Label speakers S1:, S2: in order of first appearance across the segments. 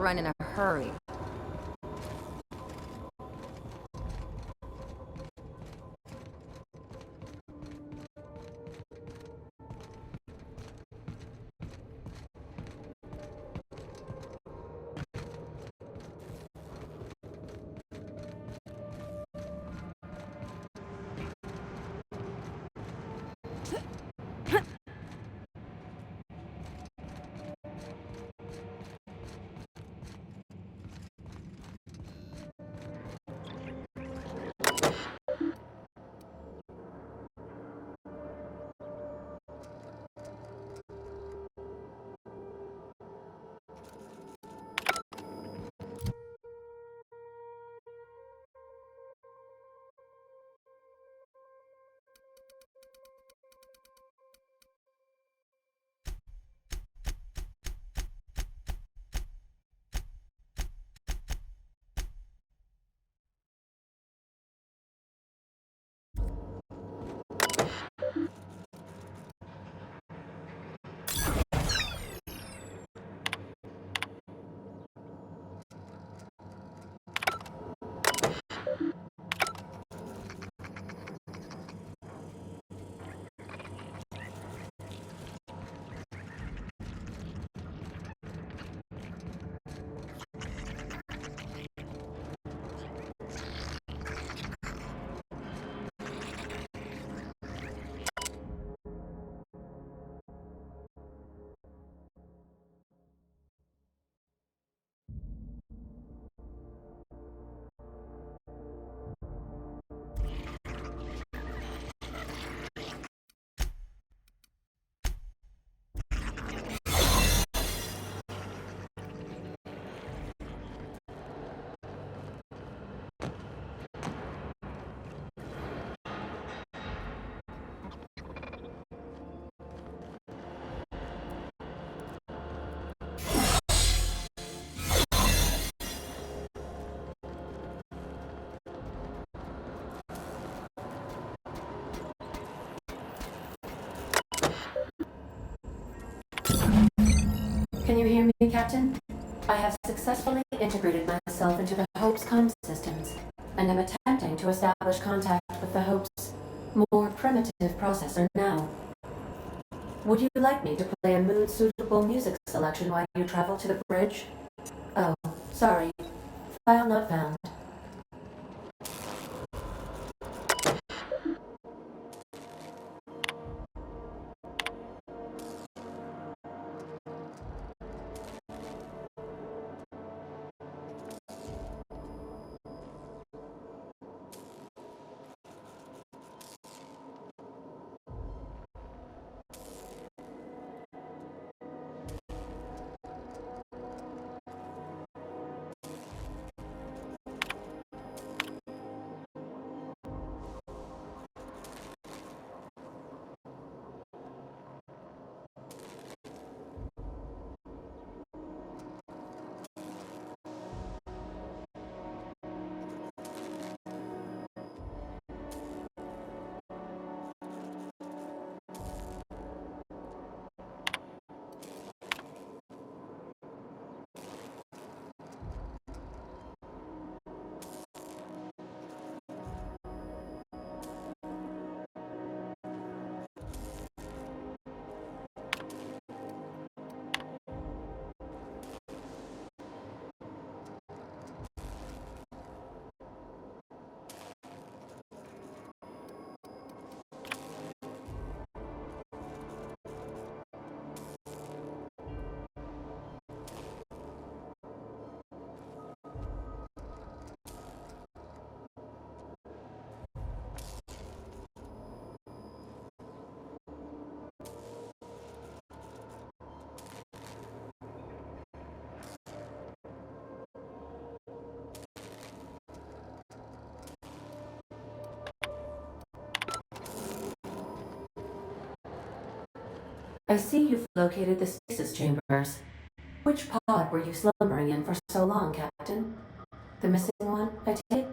S1: run in a hurry.
S2: Can you hear me, Captain? I have successfully integrated myself into the Hope's comm systems, and am attempting to establish contact with the Hope's more primitive processor now. Would you like me to play a mood-suitable music selection while you travel to the bridge? Oh, sorry. File not found. I see you've located the stasis chambers. Which pod were you slumbering in for so long, Captain? The missing one, I take it?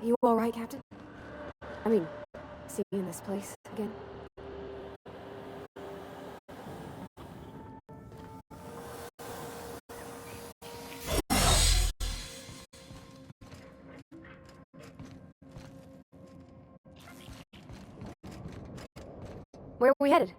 S3: You alright, Captain? I mean, see you in this place again? Where are we headed?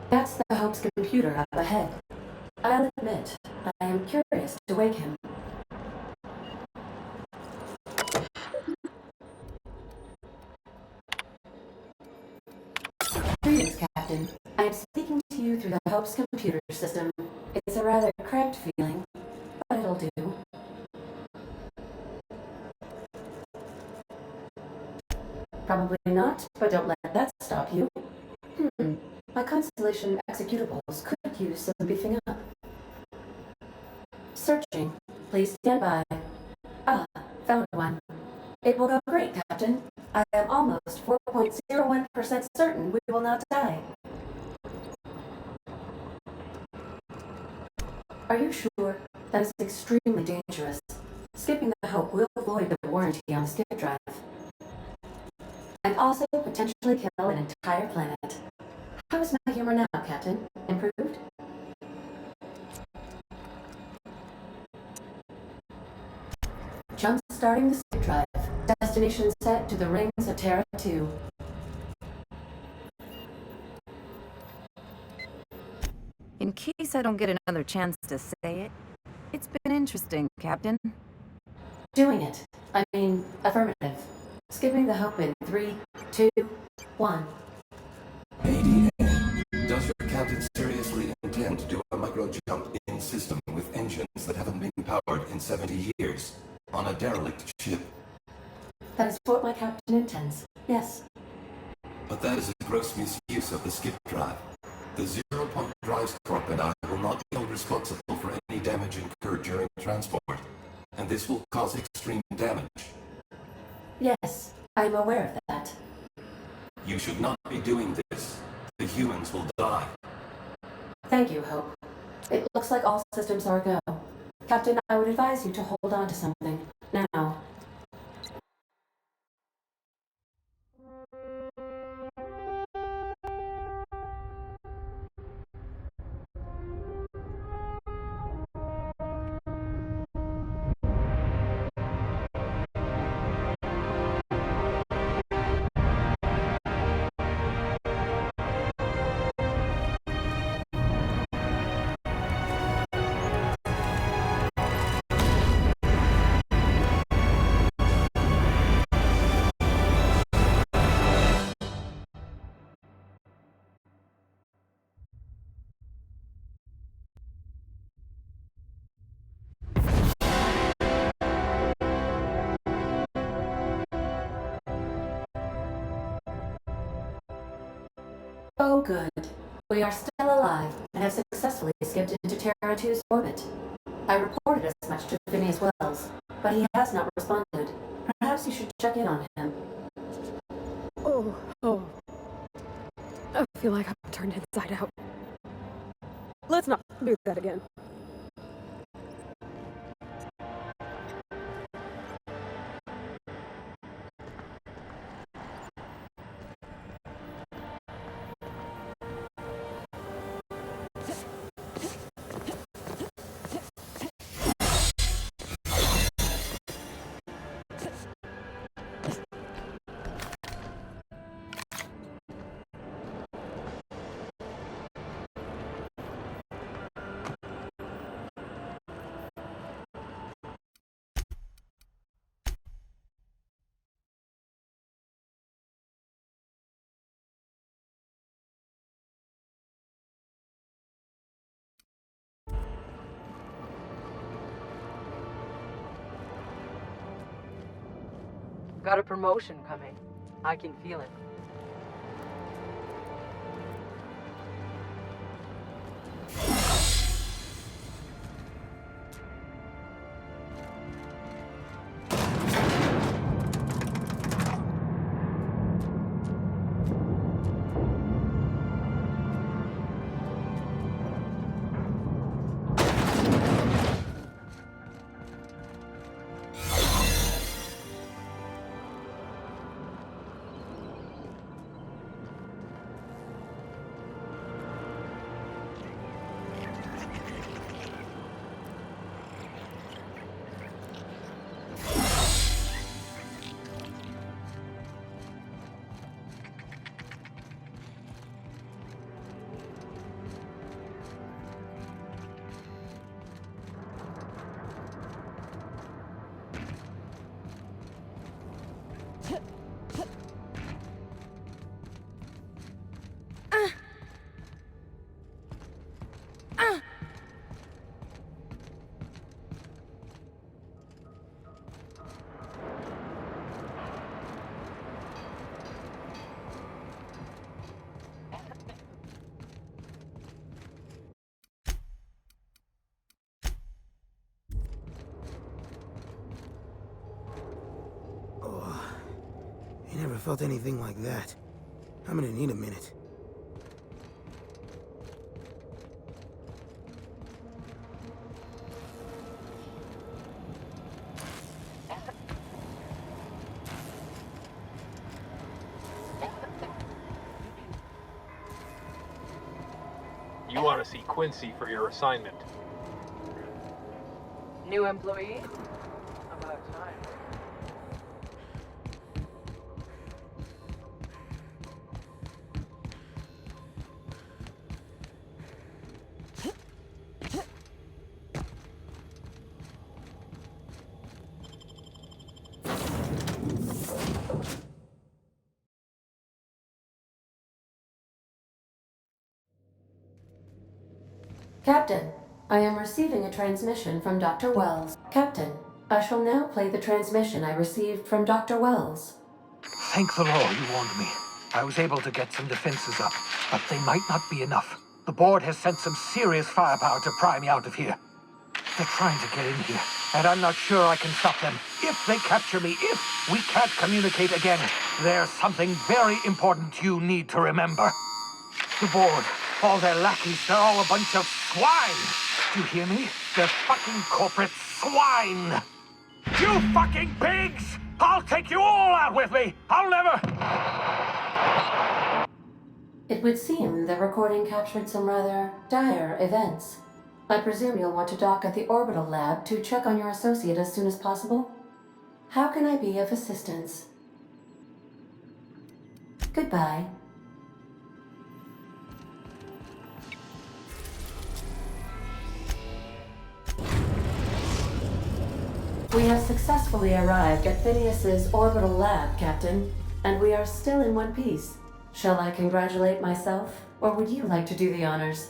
S2: That's the Hope's computer up ahead. I'll admit, I am curious to wake him. Greetings, Captain. I am speaking to you through the Hope's computer system. It's a rather cramped feeling, but it'll do. Probably not, but don't let that stop you. My Constellation executables could use some beefing up. Searching. Please stand by. Ah, found one. It will go great, Captain. I am almost 4.01% certain we will not die. Are you sure? That is extremely dangerous. Skipping the Hope will void the warranty on the skip drive. And also potentially kill an entire planet. How is my humor now, Captain? Improved? Jump-starting the skip drive. Destination set to the rings of Terra 2.
S1: In case I don't get another chance to say it, it's been interesting, Captain.
S2: Doing it. I mean, affirmative. Skipping the Hope in 3, 2, 1.
S4: ADA, does your captain seriously intend to do a micro-jump in system with engines that haven't been powered in 70 years on a derelict ship?
S2: That is what my captain intends. Yes.
S4: But that is a gross misuse of the skip drive. The zero-point drive corp and I will not be held responsible for any damage incurred during transport, and this will cause extreme damage.
S2: Yes, I'm aware of that.
S4: You should not be doing this. The humans will die.
S2: Thank you, Hope. It looks like all systems are go. Captain, I would advise you to hold on to something. Now. Oh, good. We are still alive and have successfully skipped into Terra 2's orbit. I reported as much to Phineas Wells, but he has not responded. Perhaps you should check in on him.
S3: Oh. I feel like I'm turned inside out. Let's not do that again.
S5: Got a promotion coming. I can feel it.
S6: I never felt anything like that. I'm gonna need a minute.
S7: You want to see Quincy for your assignment.
S5: New employee? About time.
S2: Captain, I am receiving a transmission from Dr. Wells. Captain, I shall now play the transmission I received from Dr. Wells.
S8: Thank the Lord you warned me. I was able to get some defenses up, but they might not be enough. The board has sent some serious firepower to pry me out of here. They're trying to get in here, and I'm not sure I can stop them. If they capture me, if we can't communicate again, there's something very important you need to remember. The board, all their lackeys, they're all a bunch of swine. Do you hear me? They're fucking corporate swine. You fucking pigs! I'll take you all out with me! I'll never...
S2: It would seem the recording captured some rather dire events. I presume you'll want to dock at the orbital lab to check on your associate as soon as possible? How can I be of assistance? Goodbye. We have successfully arrived at Phineas's orbital lab, Captain, and we are still in one piece. Shall I congratulate myself, or would you like to do the honors?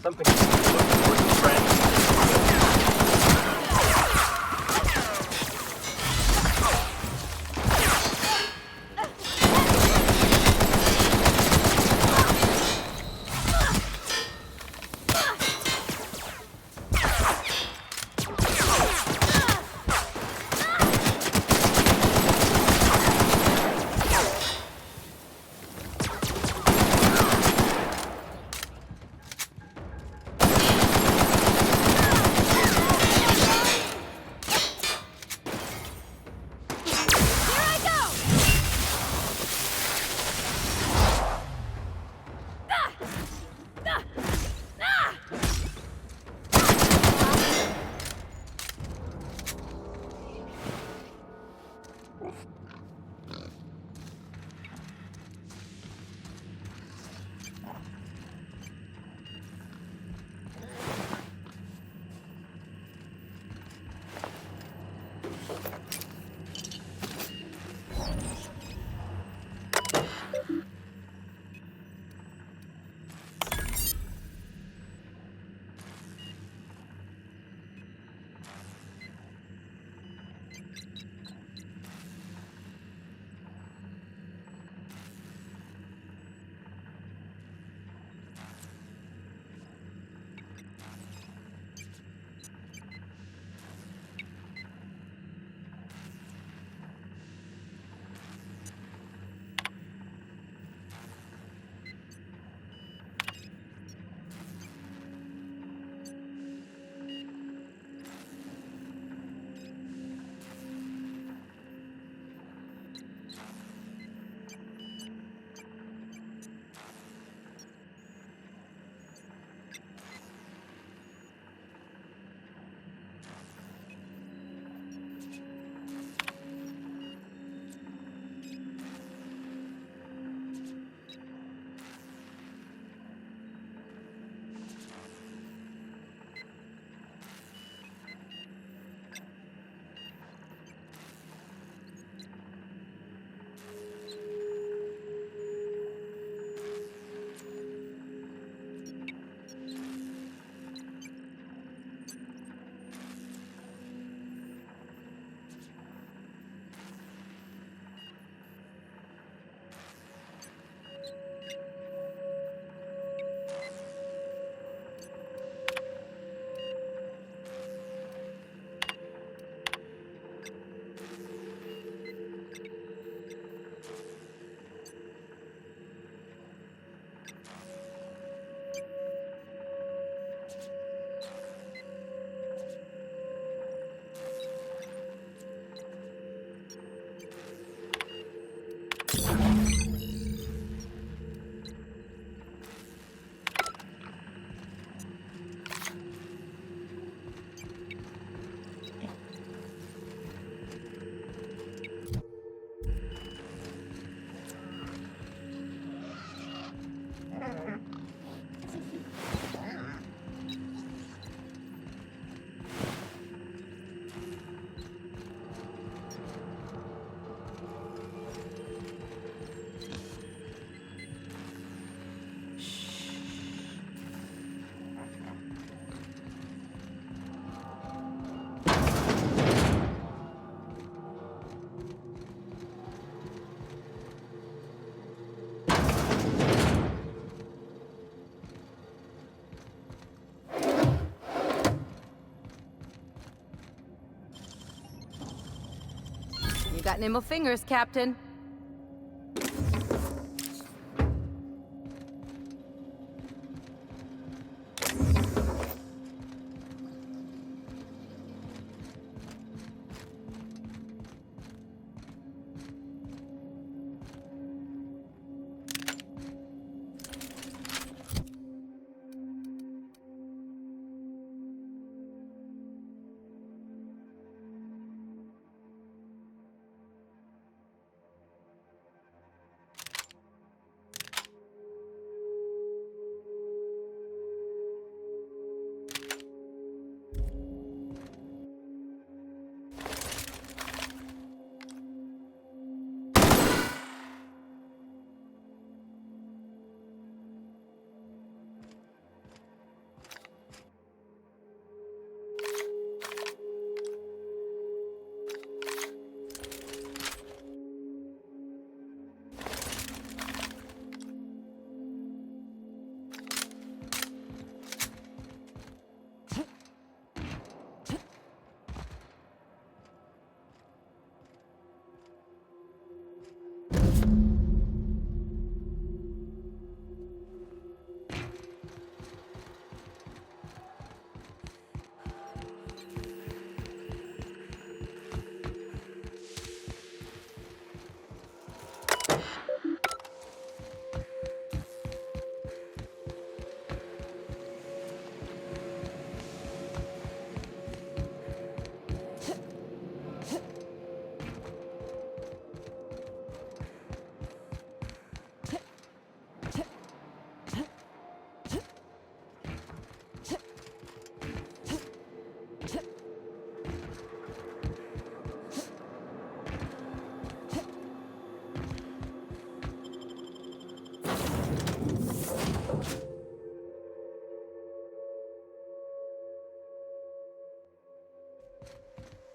S7: Something friend.
S1: Got nimble fingers, Captain.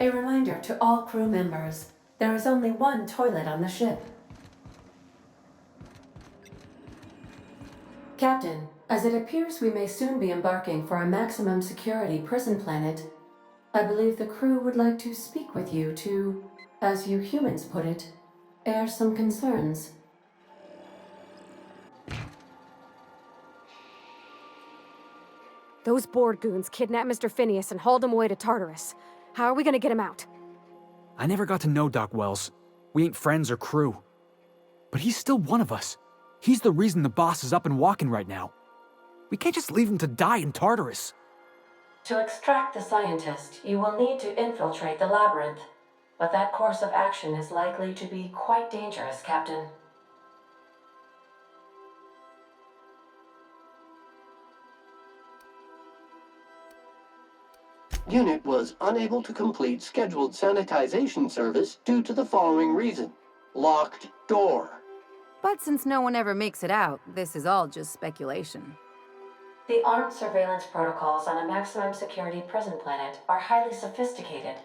S2: A reminder to all crew members, there is only one toilet on the ship. Captain, as it appears we may soon be embarking for a maximum security prison planet, I believe the crew would like to speak with you to, as you humans put it, air some concerns.
S3: Those board goons kidnapped Mr. Phineas and hauled him away to Tartarus. How are we gonna get him out?
S9: I never got to know Doc Wells. We ain't friends or crew. But he's still one of us. He's the reason the boss is up and walking right now. We can't just leave him to die in Tartarus.
S2: To extract the scientist, you will need to infiltrate the labyrinth. But that course of action is likely to be quite dangerous, Captain.
S10: Unit was unable to complete scheduled sanitization service due to the following reason. Locked door.
S1: But since no one ever makes it out, this is all just speculation.
S2: The armed surveillance protocols on a maximum security prison planet are highly sophisticated.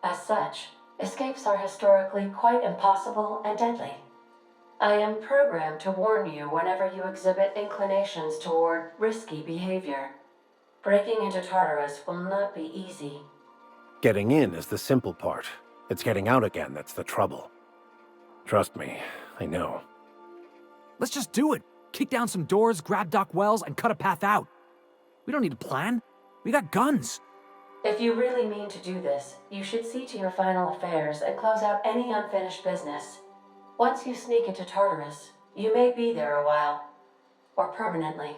S2: As such, escapes are historically quite impossible and deadly. I am programmed to warn you whenever you exhibit inclinations toward risky behavior. Breaking into Tartarus will not be easy.
S11: Getting in is the simple part. It's getting out again that's the trouble. Trust me, I know.
S9: Let's just do it. Kick down some doors, grab Doc Wells, and cut a path out. We don't need a plan. We got guns.
S2: If you really mean to do this, you should see to your final affairs and close out any unfinished business. Once you sneak into Tartarus, you may be there a while. Or permanently.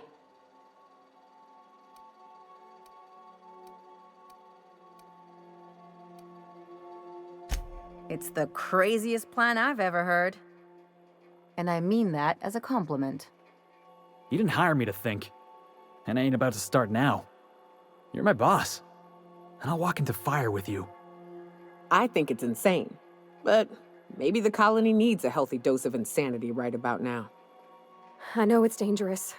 S1: It's the craziest plan I've ever heard. And I mean that as a compliment.
S9: You didn't hire me to think. And I ain't about to start now. You're my boss. And I'll walk into fire with you.
S12: I think it's insane. But maybe the colony needs a healthy dose of insanity right about now.
S3: I know it's dangerous.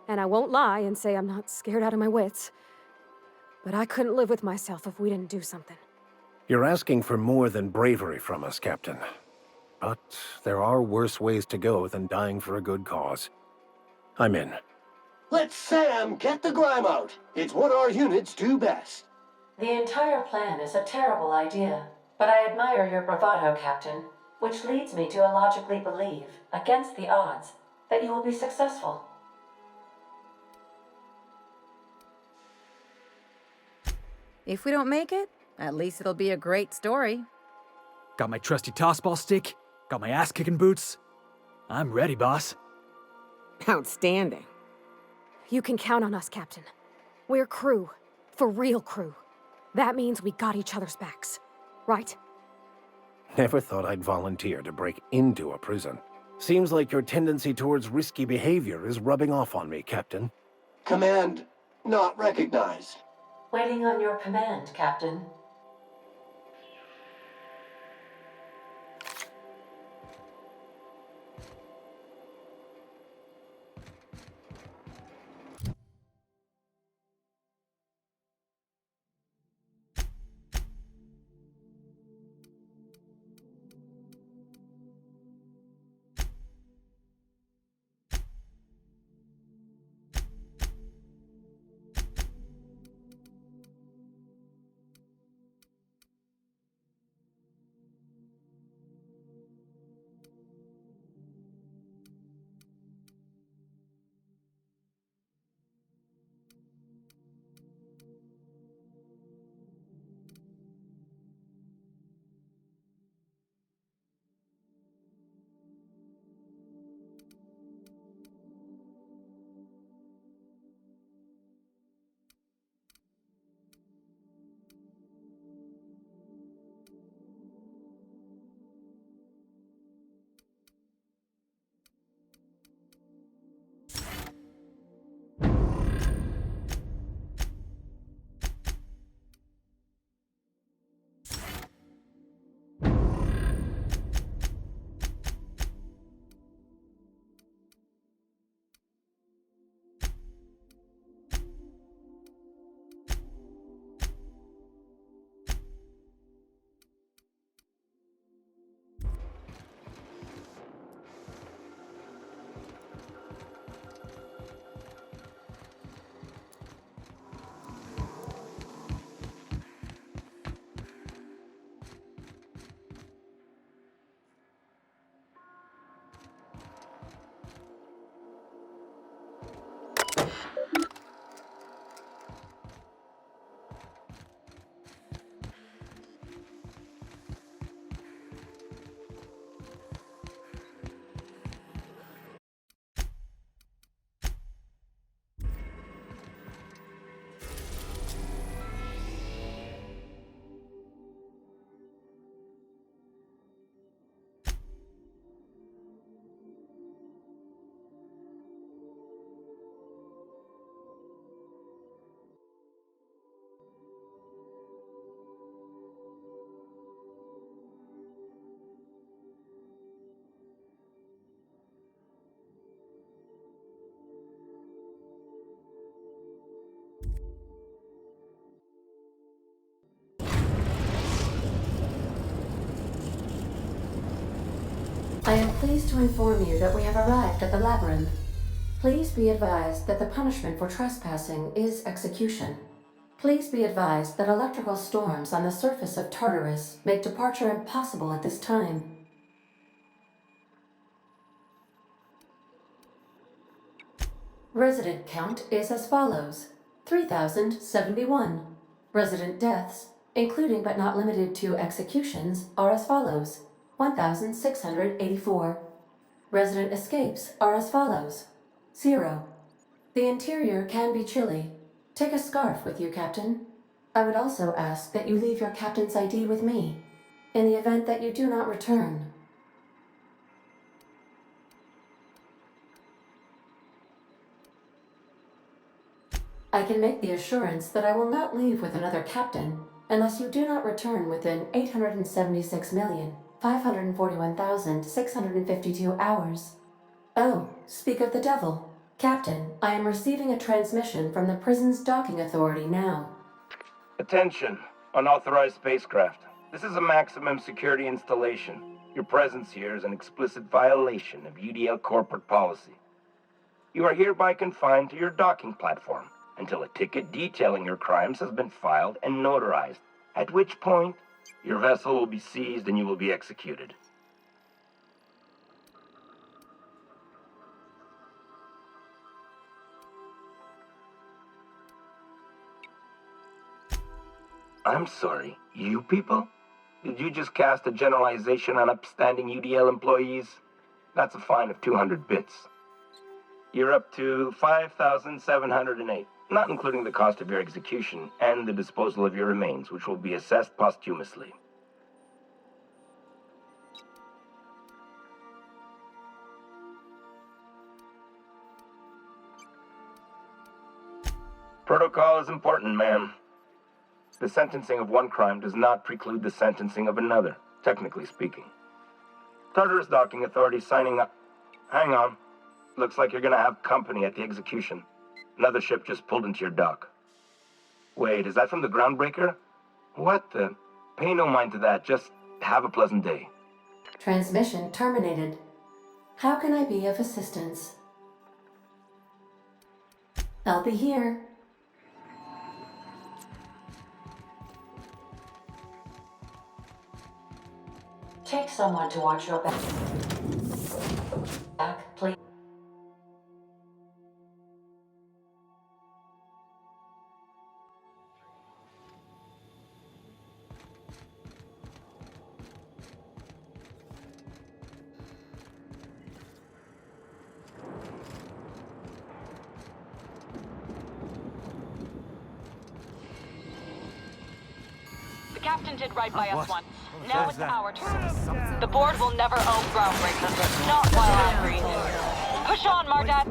S3: And I won't lie and say I'm not scared out of my wits. But I couldn't live with myself if we didn't do something.
S11: You're asking for more than bravery from us, Captain. But there are worse ways to go than dying for a good cause. I'm in.
S10: Let Sam get the grime out. It's what our units do best.
S2: The entire plan is a terrible idea, But I admire your bravado, Captain, which leads me to illogically believe, against the odds, that you will be successful.
S1: If we don't make it, at least it'll be a great story.
S9: Got my trusty tossball stick, got my ass-kicking boots. I'm ready, boss.
S12: Outstanding.
S3: You can count on us, Captain. We're crew. For real crew. That means we got each other's backs. Right?
S11: Never thought I'd volunteer to break into a prison. Seems like your tendency towards risky behavior is rubbing off on me, Captain.
S10: Command not recognized.
S2: Waiting on your command, Captain. I am pleased to inform you that we have arrived at the labyrinth. Please be advised that the punishment for trespassing is execution. Please be advised that electrical storms on the surface of Tartarus make departure impossible at this time. Resident count is as follows: 3,071. Resident deaths, including but not limited to executions, are as follows: 1,684. Resident escapes are as follows: 0. The interior can be chilly. Take a scarf with you, Captain. I would also ask that you leave your captain's ID with me, in the event that you do not return. I can make the assurance that I will not leave with another captain unless you do not return within 876,541,652 hours. Oh, speak of the devil. Captain, I am receiving a transmission from the prison's docking authority now.
S13: Attention, unauthorized spacecraft. This is a maximum security installation. Your presence here is an explicit violation of UDL corporate policy. You are hereby confined to your docking platform until a ticket detailing your crimes has been filed and notarized, at which point Your vessel will be seized and you will be executed. I'm sorry, you people? Did you just cast a generalization on upstanding UDL employees? That's a fine of 200 bits. You're up to 5,708, not including the cost of your execution and the disposal of your remains, which will be assessed posthumously. Protocol is important, ma'am. The sentencing of one crime does not preclude the sentencing of another, technically speaking. Tartarus docking authorities signing up. Hang on. Looks like you're gonna have company at the execution. Another ship just pulled into your dock. Wait, is that from the Groundbreaker? What the? Pay no mind to that. Just have a pleasant day.
S2: Transmission terminated. How can I be of assistance? I'll be here. Take someone to watch your back, please.
S14: The captain did right by us once. Now it's our turn. The board will never own Groundbreaker. Not while I'm breathing. Push on, Mardat.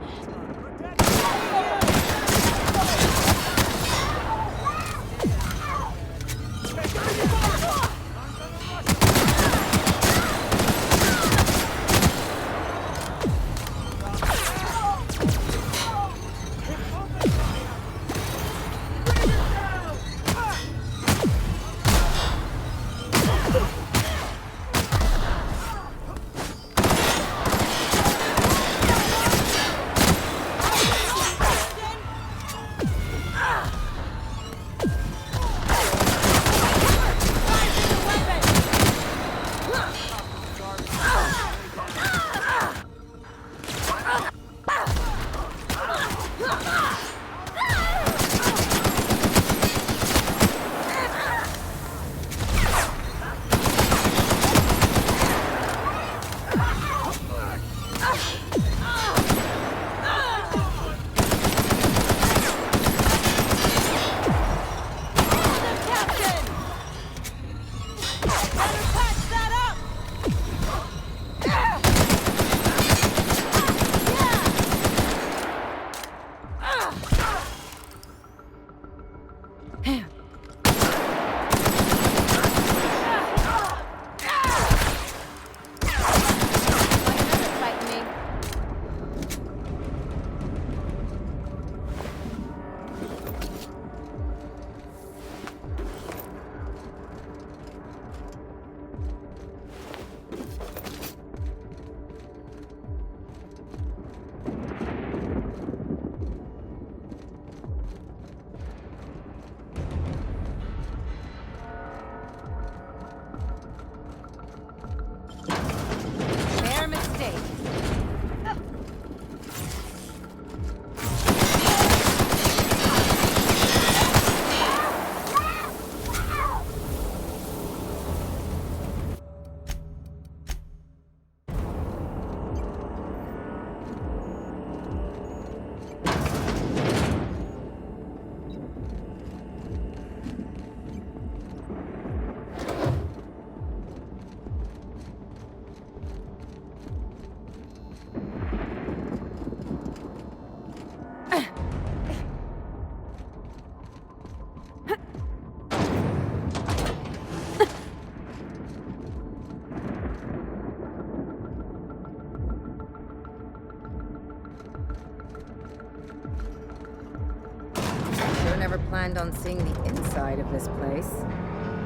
S1: Never planned on seeing the inside of this place.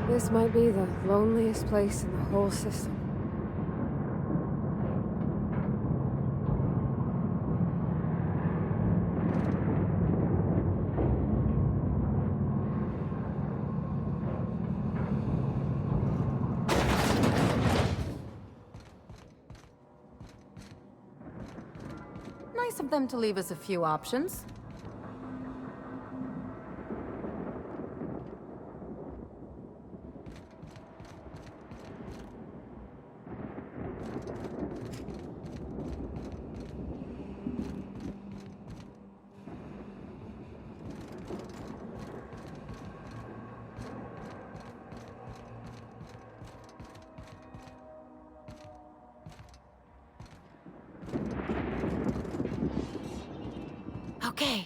S3: This might be the loneliest place in the whole system.
S1: of them to leave us a few options. Okay.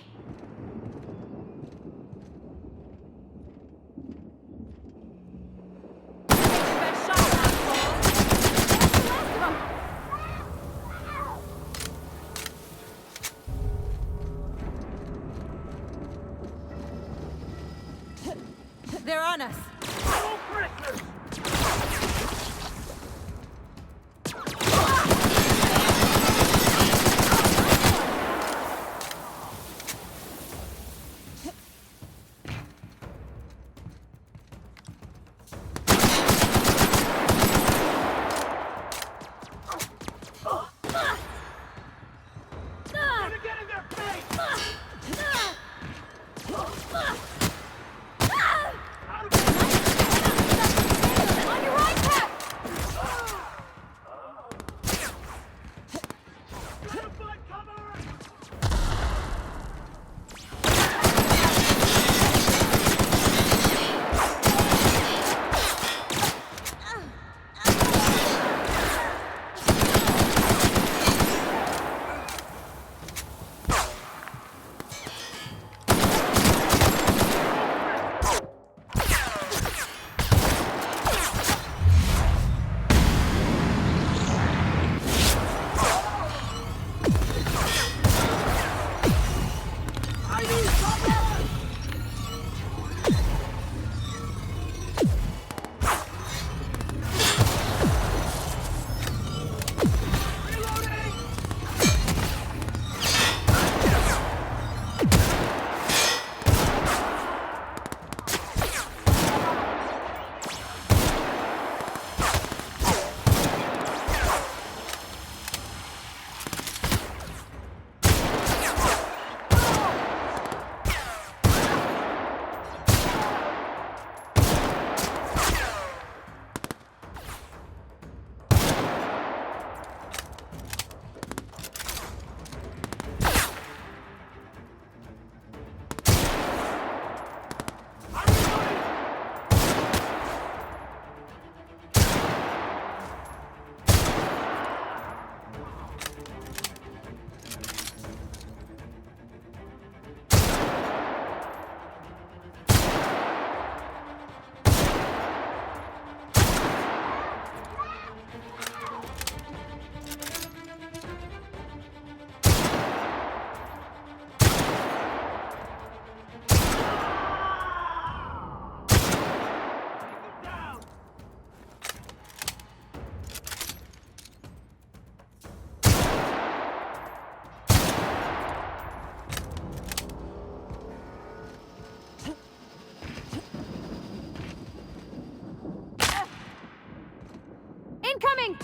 S1: They're on us. Incoming!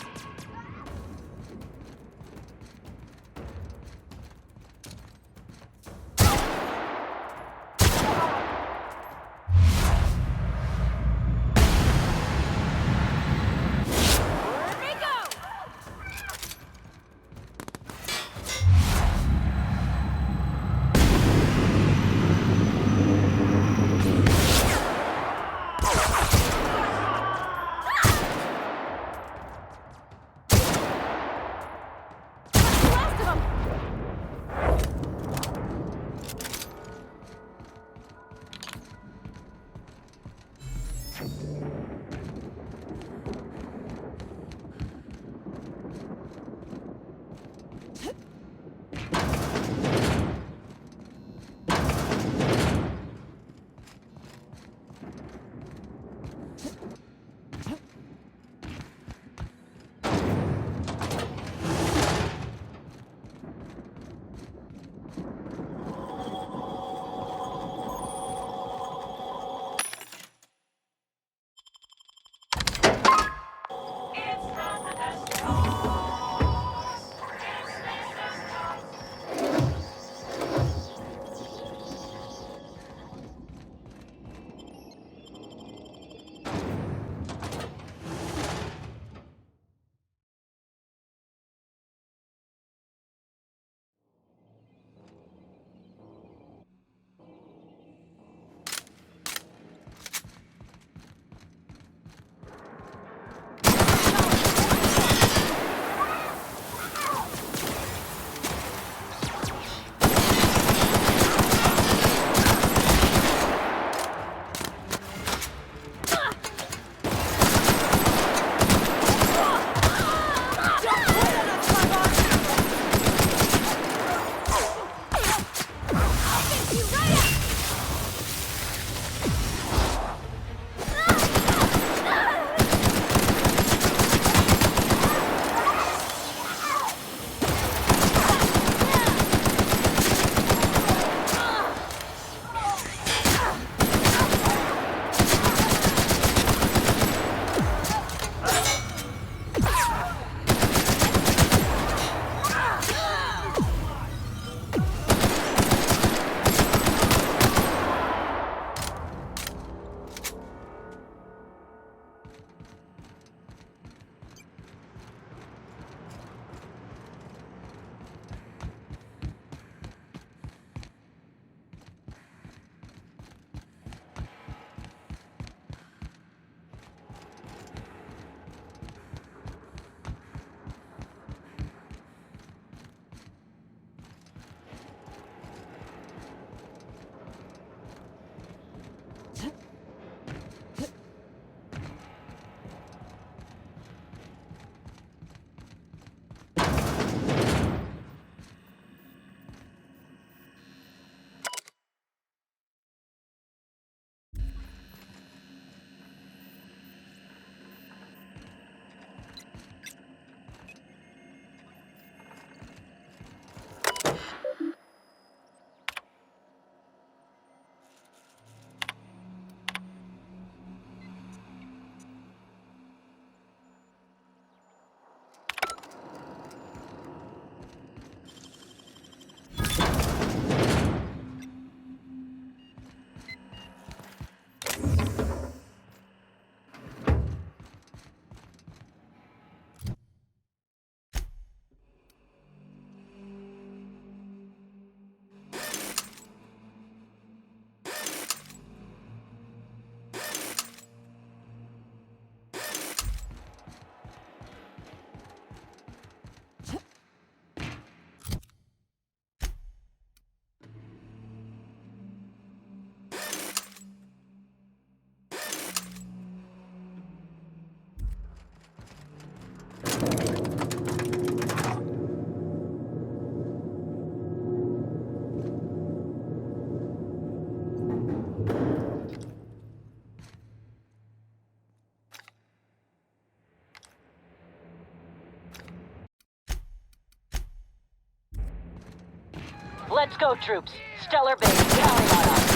S14: Let's go, troops. Stellar base, counting on us.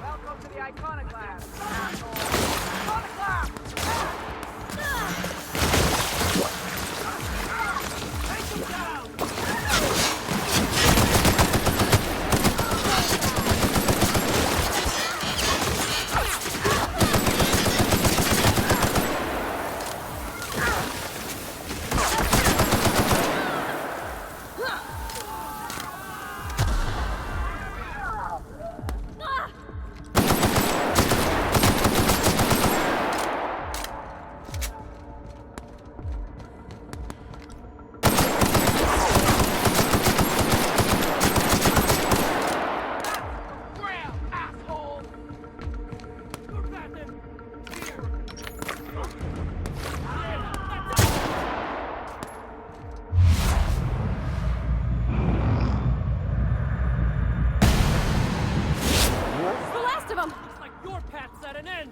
S5: Welcome to the Iconoclast.
S3: The last of them!
S5: Looks like your path's at an end.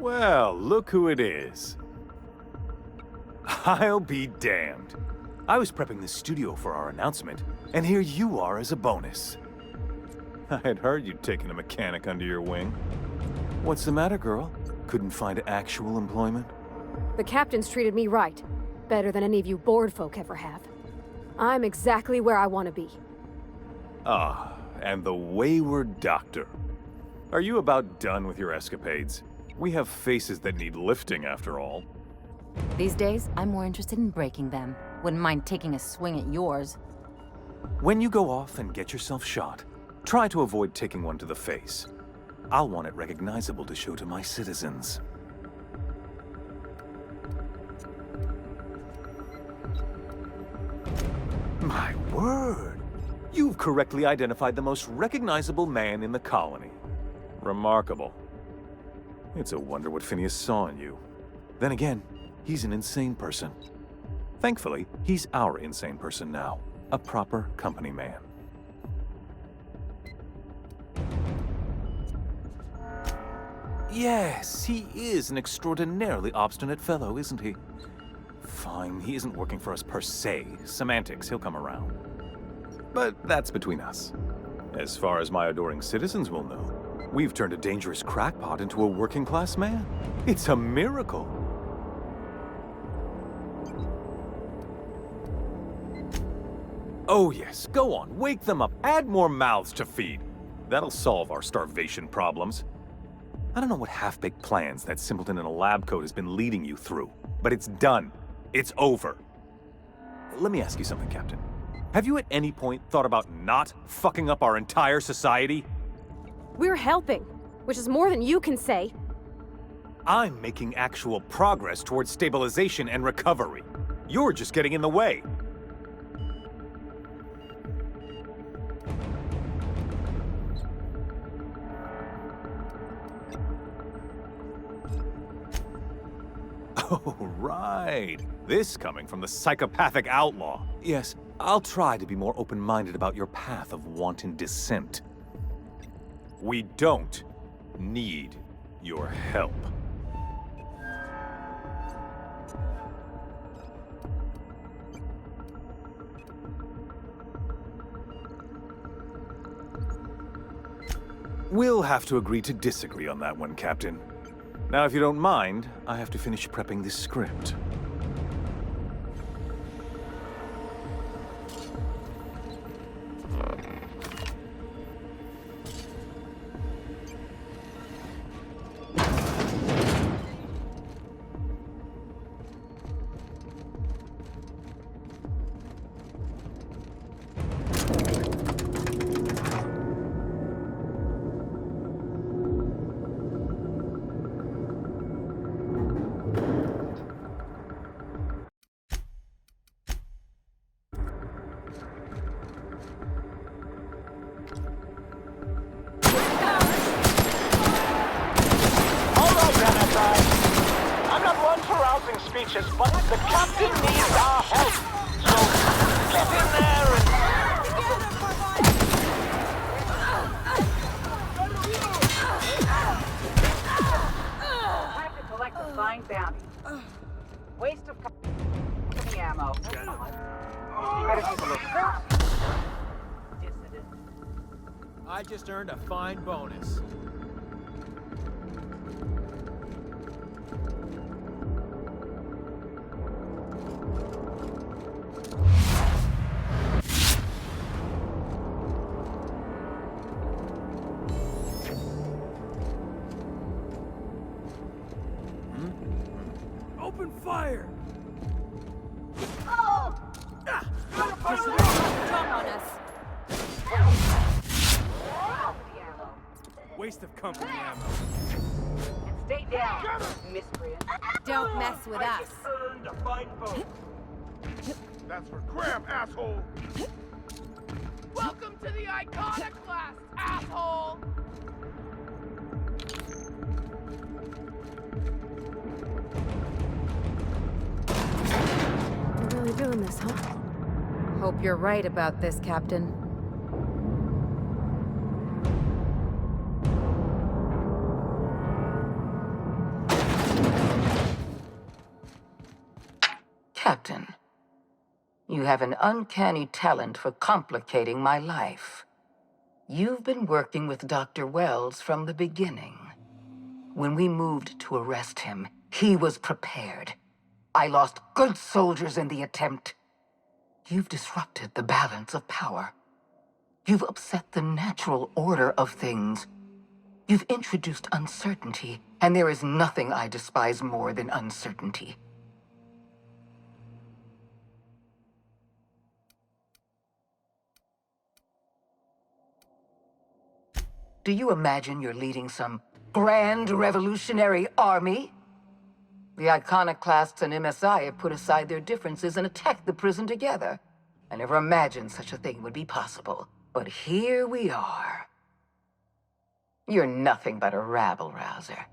S15: Well, look who it is. I'll be damned. I was prepping the studio for our announcement, and here you are as a bonus. I had heard you'd taken a mechanic under your wing. What's the matter, girl? Couldn't find actual employment?
S3: The captain's treated me right. Better than any of you bored folk ever have. I'm exactly where I want to be.
S15: Ah, and the wayward doctor. Are you about done with your escapades? We have faces that need lifting, after all.
S1: These days, I'm more interested in breaking them. Wouldn't mind taking a swing at yours.
S15: When you go off and get yourself shot, try to avoid taking one to the face. I'll want it recognizable to show to my citizens. My word! You've correctly identified the most recognizable man in the colony. Remarkable. It's a wonder what Phineas saw in you. Then again, he's an insane person. Thankfully, he's our insane person now. A proper company man. Yes, he is an extraordinarily obstinate fellow, isn't he? Fine, he isn't working for us per se. Semantics, he'll come around. But that's between us. As far as my adoring citizens will know, we've turned a dangerous crackpot into a working-class man. It's a miracle. Oh yes, go on, wake them up, add more mouths to feed. That'll solve our starvation problems. I don't know what half-baked plans that simpleton in a lab coat has been leading you through, but it's done. It's over. Let me ask you something, Captain. Have you at any point thought about not fucking up our entire society?
S3: We're helping, which is more than you can say.
S15: I'm making actual progress towards stabilization and recovery. You're just getting in the way. Oh, right. This coming from the psychopathic outlaw. Yes, I'll try to be more open-minded about your path of wanton dissent. We don't need your help. We'll have to agree to disagree on that one, Captain. Now, if you don't mind, I have to finish prepping this script.
S8: Speeches, but the captain needs our help. So get in there and...
S16: Time to collect the fine bounty. Waste of company ammo. Better take a look first. Dissident.
S5: I just earned a fine bonus. Open fire!
S16: Oh!
S5: Waste of company ammo.
S16: And stay down, miscreant.
S1: Don't mess with us.
S8: Earned a fine bonus.
S17: That's for Graham, asshole!
S5: Welcome to the Iconoclast, asshole!
S3: You're really doing this, huh?
S1: Hope you're right about this, Captain.
S18: Captain, you have an uncanny talent for complicating my life. You've been working with Dr. Wells from the beginning. When we moved to arrest him, he was prepared. I lost good soldiers in the attempt. You've disrupted the balance of power. You've upset the natural order of things. You've introduced uncertainty, and there is nothing I despise more than uncertainty. Do you imagine you're leading some grand revolutionary army? The Iconoclasts and MSI have put aside their differences and attacked the prison together. I never imagined such a thing would be possible, but here we are. You're nothing but a rabble-rouser.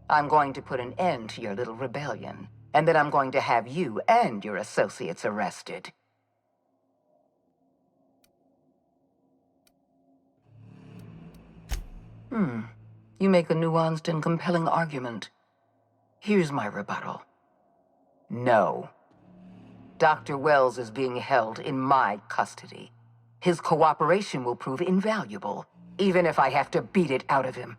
S18: I'm going to put an end to your little rebellion, and then I'm going to have you and your associates arrested. You make a nuanced and compelling argument. Here's my rebuttal. No. Dr. Wells is being held in my custody. His cooperation will prove invaluable, even if I have to beat it out of him.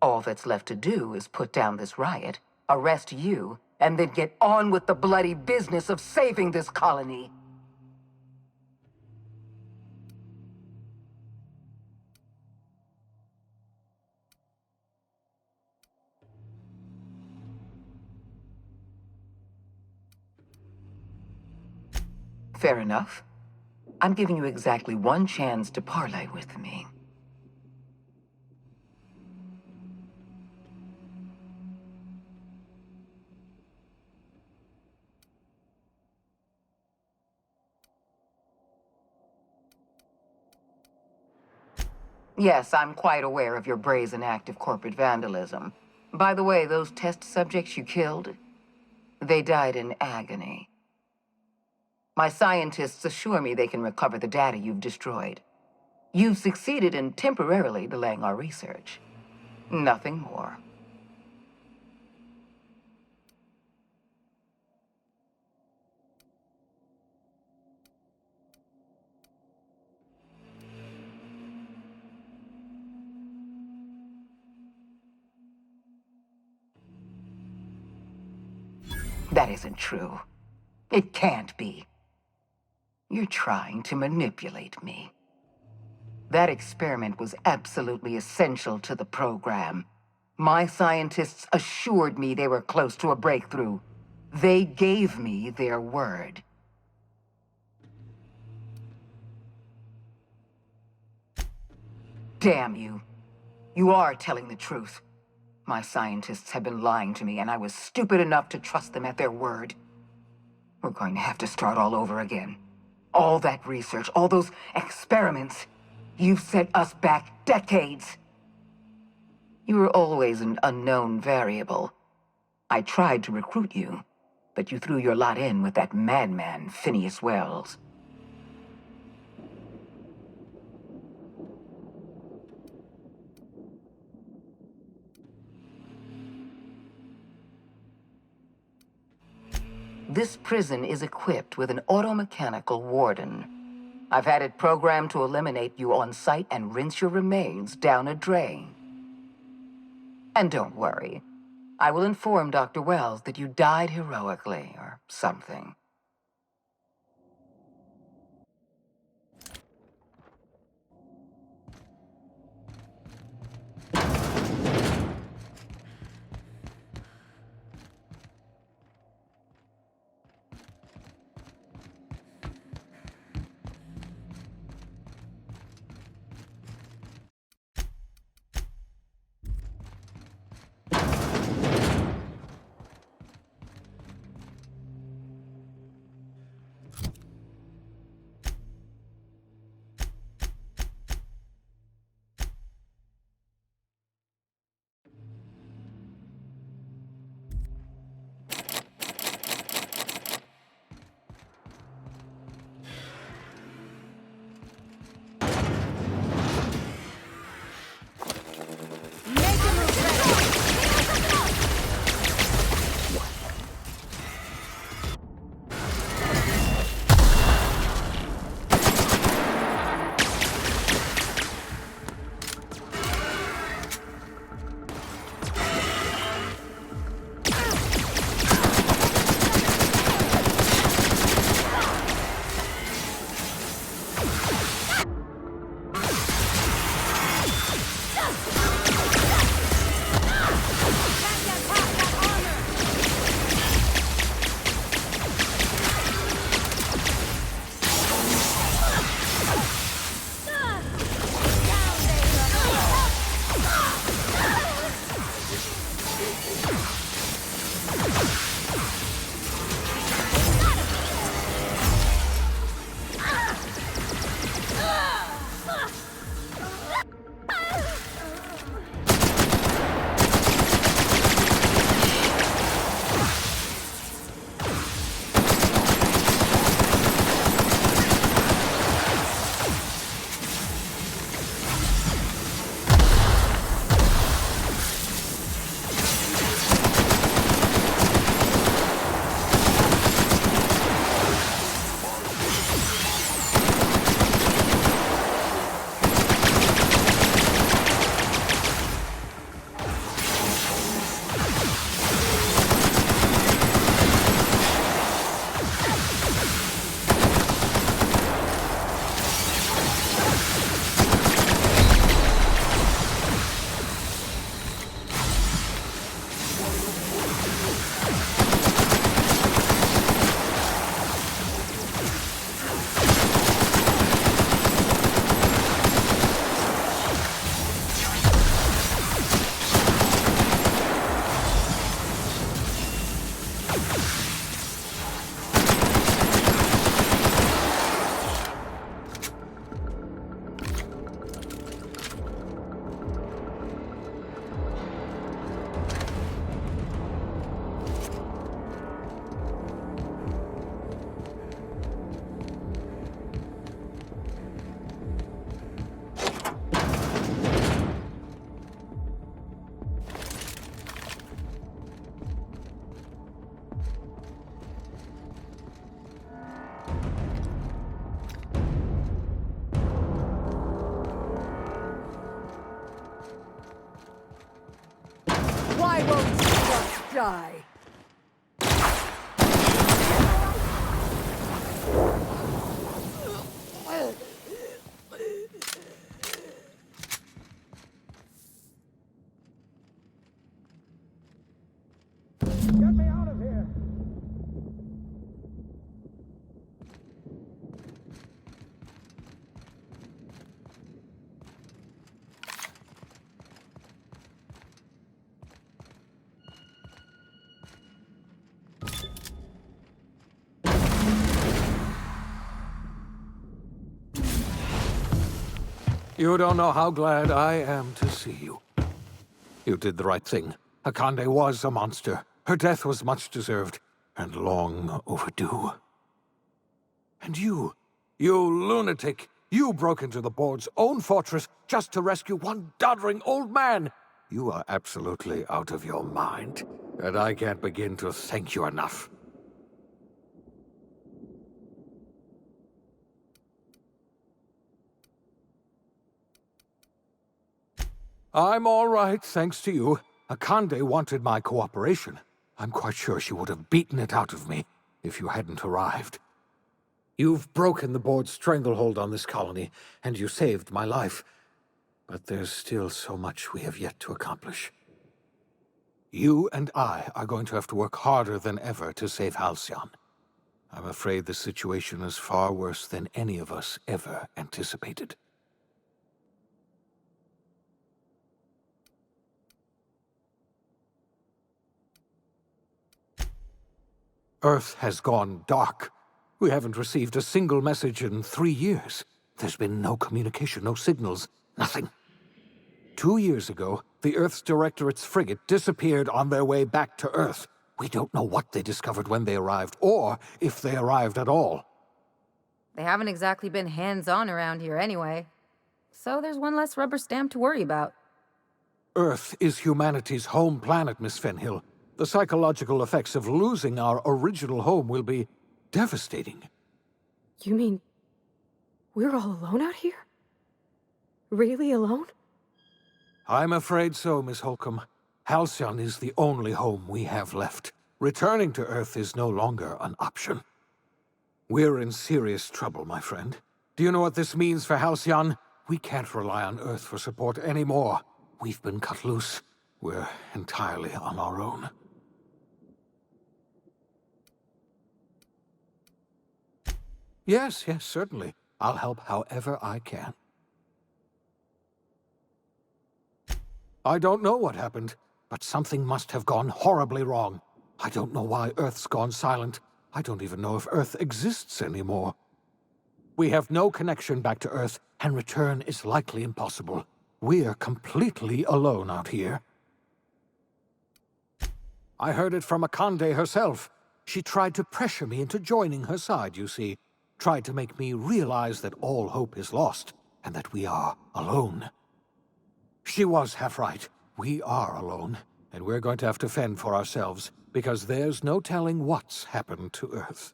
S18: All that's left to do is put down this riot, arrest you, and then get on with the bloody business of saving this colony. Fair enough. I'm giving you exactly one chance to parley with me. Yes, I'm quite aware of your brazen act of corporate vandalism. By the way, those test subjects you killed, they died in agony. My scientists assure me they can recover the data you've destroyed. You've succeeded in temporarily delaying our research. Nothing more. That isn't true. It can't be. You're trying to manipulate me. That experiment was absolutely essential to the program. My scientists assured me they were close to a breakthrough. They gave me their word. Damn you. You are telling the truth. My scientists have been lying to me, and I was stupid enough to trust them at their word. We're going to have to start all over again. All that research, all those experiments, you've set us back decades. You were always an unknown variable. I tried to recruit you, but you threw your lot in with that madman, Phineas Wells. This prison is equipped with an automechanical warden. I've had it programmed to eliminate you on sight and rinse your remains down a drain. And don't worry, I will inform Dr. Wells that you died heroically or something.
S19: I won't just die.
S8: Get me out of here!
S20: You don't know how glad I am to see you. You did the right thing. Akande was a monster. Her death was much deserved, and long overdue. And you lunatic, you broke into the board's own fortress just to rescue one doddering old man. You are absolutely out of your mind, and I can't begin to thank you enough. I'm all right, thanks to you. Akande wanted my cooperation. I'm quite sure she would have beaten it out of me if you hadn't arrived. You've broken the board's stranglehold on this colony, and you saved my life. But there's still so much we have yet to accomplish. You and I are going to have to work harder than ever to save Halcyon. I'm afraid the situation is far worse than any of us ever anticipated. Earth has gone dark. We haven't received a single message in 3 years. There's been no communication, no signals, nothing. 2 years ago, the Earth's Directorate's frigate disappeared on their way back to Earth. We don't know what they discovered when they arrived, or if they arrived at all.
S1: They haven't exactly been hands-on around here anyway. So there's one less rubber stamp to worry about.
S20: Earth is humanity's home planet, Miss Fenhill. The psychological effects of losing our original home will be devastating.
S3: You mean we're all alone out here? Really alone?
S20: I'm afraid so, Miss Holcomb. Halcyon is the only home we have left. Returning to Earth is no longer an option. We're in serious trouble, my friend. Do you know what this means for Halcyon? We can't rely on Earth for support anymore. We've been cut loose. We're entirely on our own. Yes, certainly. I'll help however I can. I don't know what happened, but something must have gone horribly wrong. I don't know why Earth's gone silent. I don't even know if Earth exists anymore. We have no connection back to Earth, and return is likely impossible. We're completely alone out here. I heard it from Akande herself. She tried to pressure me into joining her side, you see. Tried to make me realize that all hope is lost, and that we are alone. She was half right. We are alone, and we're going to have to fend for ourselves, because there's no telling what's happened to Earth.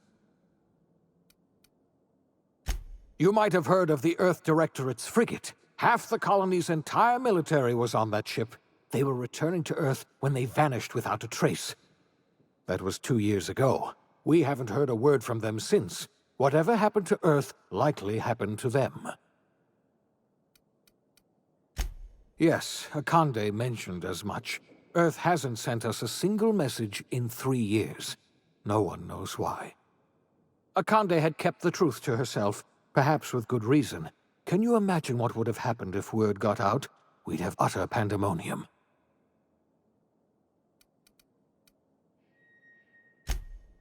S20: You might have heard of the Earth Directorate's frigate. Half the colony's entire military was on that ship. They were returning to Earth when they vanished without a trace. That was 2 years ago. We haven't heard a word from them since. Whatever happened to Earth likely happened to them. Yes, Akande mentioned as much. Earth hasn't sent us a single message in 3 years. No one knows why. Akande had kept the truth to herself, perhaps with good reason. Can you imagine what would have happened if word got out? We'd have utter pandemonium.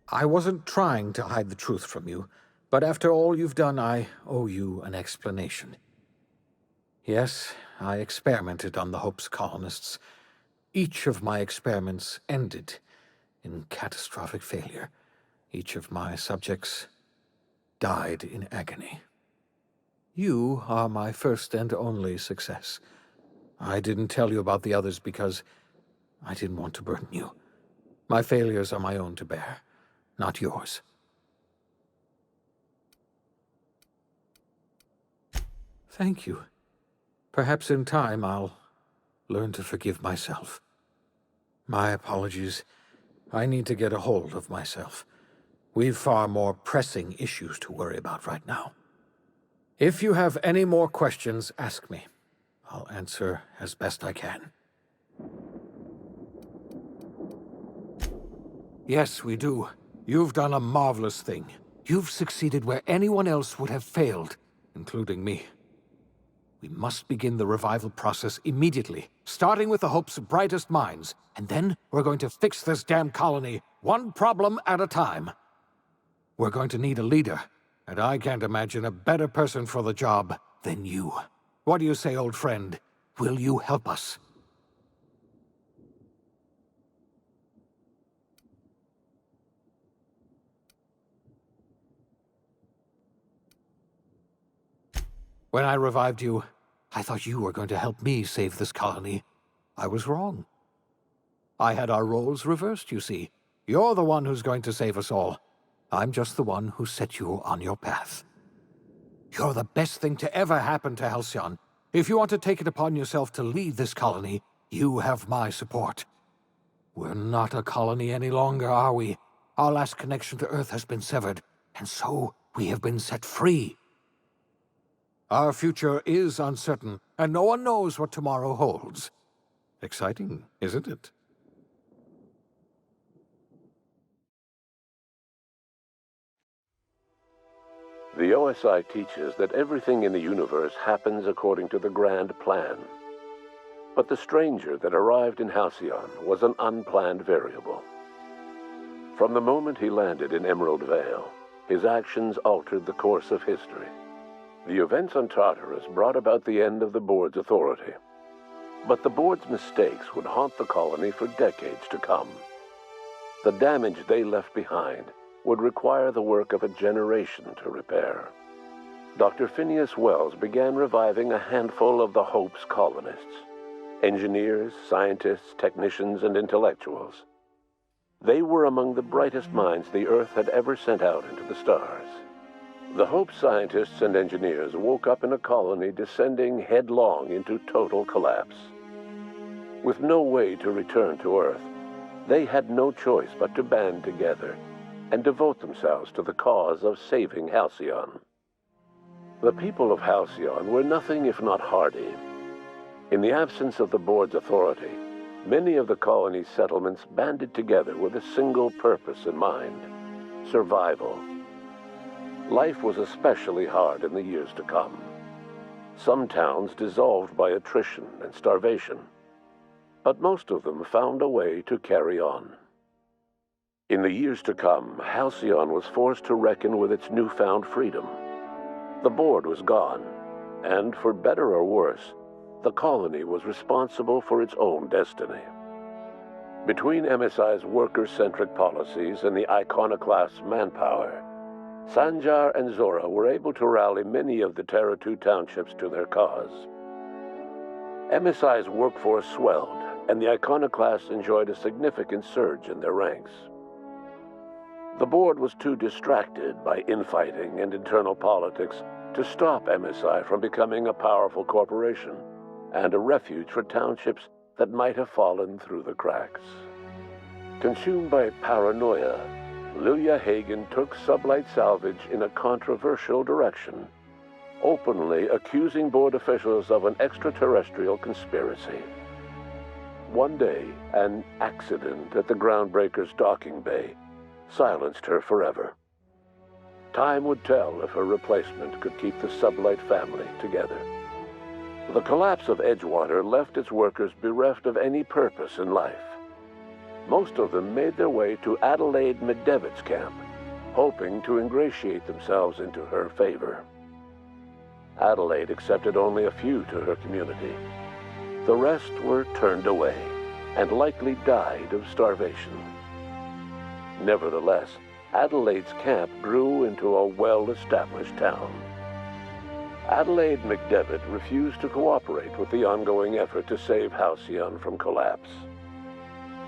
S20: I wasn't trying to hide the truth from you, but after all you've done, I owe you an explanation. Yes, I experimented on the Hope's colonists. Each of my experiments ended in catastrophic failure. Each of my subjects died in agony. You are my first and only success. I didn't tell you about the others because I didn't want to burden you. My failures are my own to bear, not yours. Thank you. Perhaps in time I'll learn to forgive myself. My apologies. I need to get a hold of myself. We've far more pressing issues to worry about right now. If you have any more questions, ask me. I'll answer as best I can. Yes, we do. You've done a marvelous thing. You've succeeded where anyone else would have failed, including me. We must begin the revival process immediately, starting with the Hope's brightest minds, and then we're going to fix this damn colony, one problem at a time. We're going to need a leader, and I can't imagine a better person for the job than you. What do you say, old friend? Will you help us? When I revived you, I thought you were going to help me save this colony. I was wrong. I had our roles reversed, you see. You're the one who's going to save us all. I'm just the one who set you on your path. You're the best thing to ever happen to Halcyon. If you want to take it upon yourself to lead this colony, you have my support. We're not a colony any longer, are we? Our last connection to Earth has been severed, and so we have been set free. Our future is uncertain, and no one knows what tomorrow holds. Exciting, isn't it?
S21: The OSI teaches that everything in the universe happens according to the grand plan. But the stranger that arrived in Halcyon was an unplanned variable. From the moment he landed in Emerald Vale, his actions altered the course of history. The events on Tartarus brought about the end of the Board's authority. But the Board's mistakes would haunt the colony for decades to come. The damage they left behind would require the work of a generation to repair. Dr. Phineas Wells began reviving a handful of the Hope's colonists. Engineers, scientists, technicians, and intellectuals. They were among the brightest minds the Earth had ever sent out into the stars. The Hope scientists and engineers woke up in a colony descending headlong into total collapse. With no way to return to Earth, they had no choice but to band together and devote themselves to the cause of saving Halcyon. The people of Halcyon were nothing if not hardy. In the absence of the Board's authority, many of the colony's settlements banded together with a single purpose in mind: survival. Life was especially hard in the years to come. Some towns dissolved by attrition and starvation, but most of them found a way to carry on. In the years to come, Halcyon was forced to reckon with its newfound freedom. The Board was gone, and for better or worse, the colony was responsible for its own destiny. Between MSI's worker-centric policies and the iconoclast's manpower, Sanjar and Zora were able to rally many of the Terra 2 townships to their cause. MSI's workforce swelled, and the iconoclasts enjoyed a significant surge in their ranks. The Board was too distracted by infighting and internal politics to stop MSI from becoming a powerful corporation and a refuge for townships that might have fallen through the cracks. Consumed by paranoia, Lilia Hagen took Sublight Salvage in a controversial direction, openly accusing Board officials of an extraterrestrial conspiracy. One day, an accident at the Groundbreaker's docking bay silenced her forever. Time would tell if her replacement could keep the Sublight family together. The collapse of Edgewater left its workers bereft of any purpose in life. Most of them made their way to Adelaide McDevitt's camp, hoping to ingratiate themselves into her favor. Adelaide accepted only a few to her community. The rest were turned away and likely died of starvation. Nevertheless, Adelaide's camp grew into a well-established town. Adelaide McDevitt refused to cooperate with the ongoing effort to save Halcyon from collapse.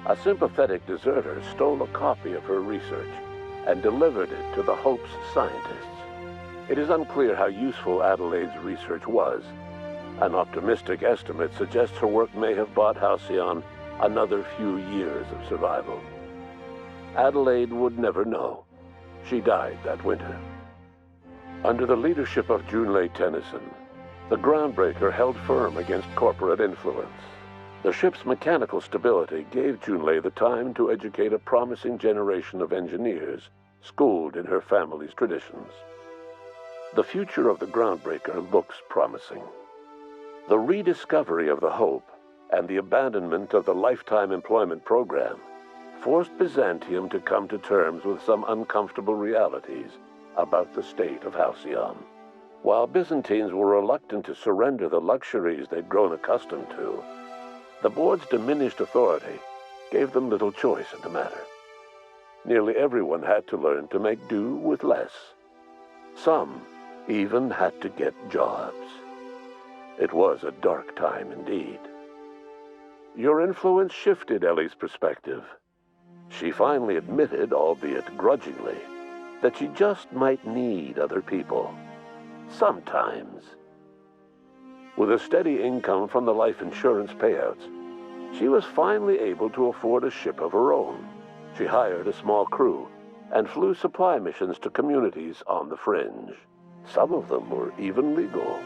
S21: A sympathetic deserter stole a copy of her research and delivered it to the Hope's scientists. It is unclear how useful Adelaide's research was. An optimistic estimate suggests her work may have bought Halcyon another few years of survival. Adelaide would never know. She died that winter. Under the leadership of Junlei Tennyson, the Groundbreaker held firm against corporate influence. The ship's mechanical stability gave Junlei the time to educate a promising generation of engineers schooled in her family's traditions. The future of the Groundbreaker looks promising. The rediscovery of the Hope and the abandonment of the lifetime employment program forced Byzantium to come to terms with some uncomfortable realities about the state of Halcyon. While Byzantines were reluctant to surrender the luxuries they'd grown accustomed to, the board's diminished authority gave them little choice in the matter. Nearly everyone had to learn to make do with less. Some even had to get jobs. It was a dark time indeed. Your influence shifted Ellie's perspective. She finally admitted, albeit grudgingly, that she just might need other people. Sometimes. With a steady income from the life insurance payouts, she was finally able to afford a ship of her own. She hired a small crew and flew supply missions to communities on the fringe. Some of them were even legal.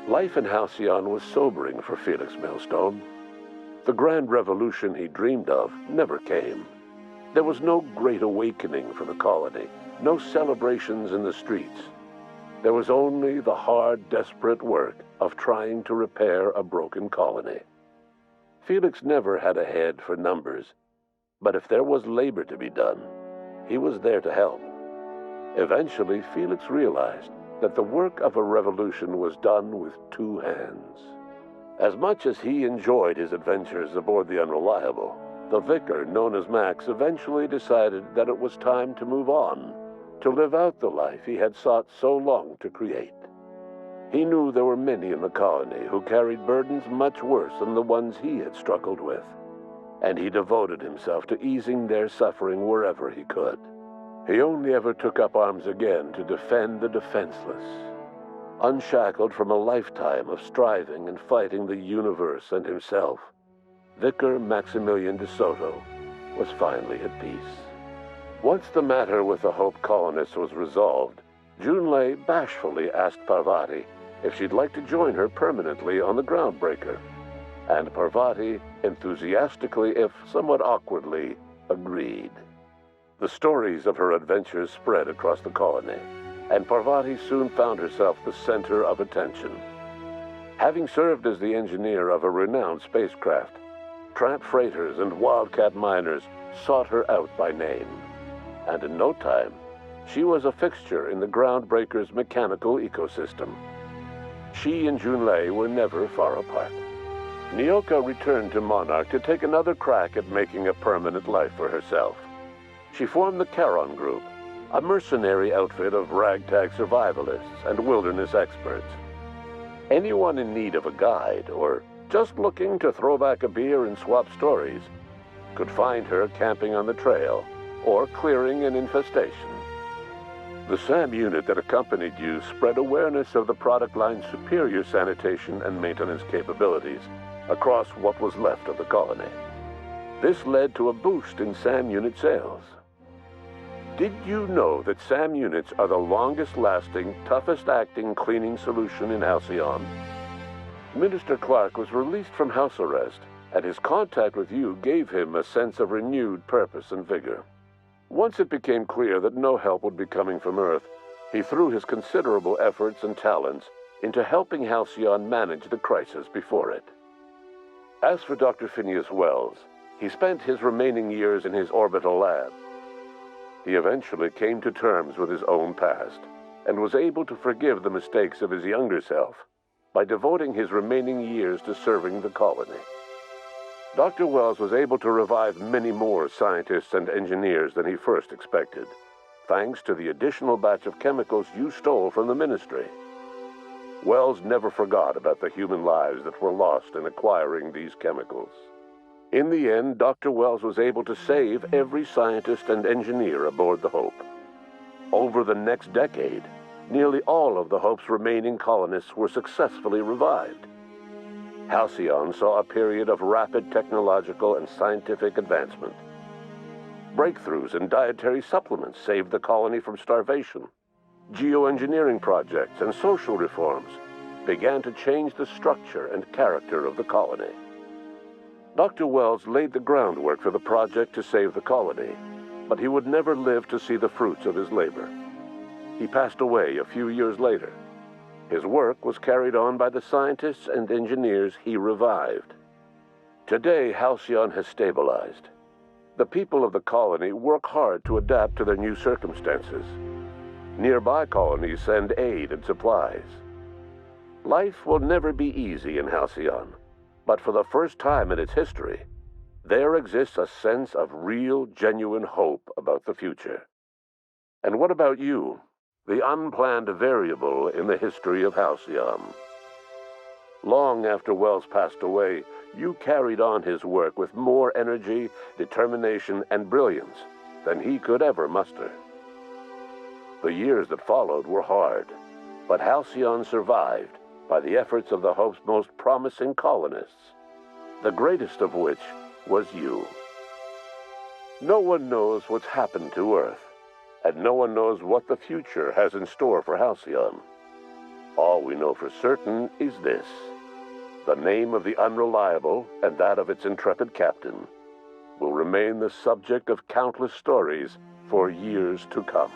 S21: Life in Halcyon was sobering for Felix Millstone. The grand revolution he dreamed of never came. There was no great awakening for the colony, no celebrations in the streets. There was only the hard, desperate work of trying to repair a broken colony. Felix never had a head for numbers, but if there was labor to be done, he was there to help. Eventually, Felix realized that the work of a revolution was done with two hands. As much as he enjoyed his adventures aboard the Unreliable, the vicar, known as Max, eventually decided that it was time to move on, to live out the life he had sought so long to create. He knew there were many in the colony who carried burdens much worse than the ones he had struggled with, and he devoted himself to easing their suffering wherever he could. He only ever took up arms again to defend the defenseless. Unshackled from a lifetime of striving and fighting the universe and himself, Vicar Maximilian de Soto was finally at peace. Once the matter with the Hope colonists was resolved, Junlei bashfully asked Parvati if she'd like to join her permanently on the Groundbreaker, and Parvati enthusiastically, if somewhat awkwardly, agreed. The stories of her adventures spread across the colony, and Parvati soon found herself the center of attention. Having served as the engineer of a renowned spacecraft, tramp freighters and wildcat miners sought her out by name, and in no time, she was a fixture in the Groundbreaker's mechanical ecosystem. She and Junlei were never far apart. Nyoka returned to Monarch to take another crack at making a permanent life for herself. She formed the Charon Group, a mercenary outfit of ragtag survivalists and wilderness experts. Anyone in need of a guide, or just looking to throw back a beer and swap stories, could find her camping on the trail or clearing an infestation. The SAM unit that accompanied you spread awareness of the product line's superior sanitation and maintenance capabilities across what was left of the colony. This led to a boost in SAM unit sales. Did you know that SAM units are the longest-lasting, toughest-acting cleaning solution in Halcyon? Minister Clark was released from house arrest, and his contact with you gave him a sense of renewed purpose and vigor. Once it became clear that no help would be coming from Earth, he threw his considerable efforts and talents into helping Halcyon manage the crisis before it. As for Dr. Phineas Wells, he spent his remaining years in his orbital lab. He eventually came to terms with his own past, and was able to forgive the mistakes of his younger self by devoting his remaining years to serving the colony. Dr. Wells was able to revive many more scientists and engineers than he first expected, thanks to the additional batch of chemicals you stole from the Ministry. Wells never forgot about the human lives that were lost in acquiring these chemicals. In the end, Dr. Wells was able to save every scientist and engineer aboard the Hope. Over the next decade, nearly all of the Hope's remaining colonists were successfully revived. Halcyon saw a period of rapid technological and scientific advancement. Breakthroughs in dietary supplements saved the colony from starvation. Geoengineering projects and social reforms began to change the structure and character of the colony. Dr. Wells laid the groundwork for the project to save the colony, but he would never live to see the fruits of his labor. He passed away a few years later. His work was carried on by the scientists and engineers he revived. Today, Halcyon has stabilized. The people of the colony work hard to adapt to their new circumstances. Nearby colonies send aid and supplies. Life will never be easy in Halcyon, but for the first time in its history, there exists a sense of real, genuine hope about the future. And what about you, the unplanned variable in the history of Halcyon? Long after Wells passed away, you carried on his work with more energy, determination, and brilliance than he could ever muster. The years that followed were hard, but Halcyon survived by the efforts of the Hope's most promising colonists, the greatest of which was you. No one knows what's happened to Earth, and no one knows what the future has in store for Halcyon. All we know for certain is this: the name of the Unreliable and that of its intrepid captain will remain the subject of countless stories for years to come.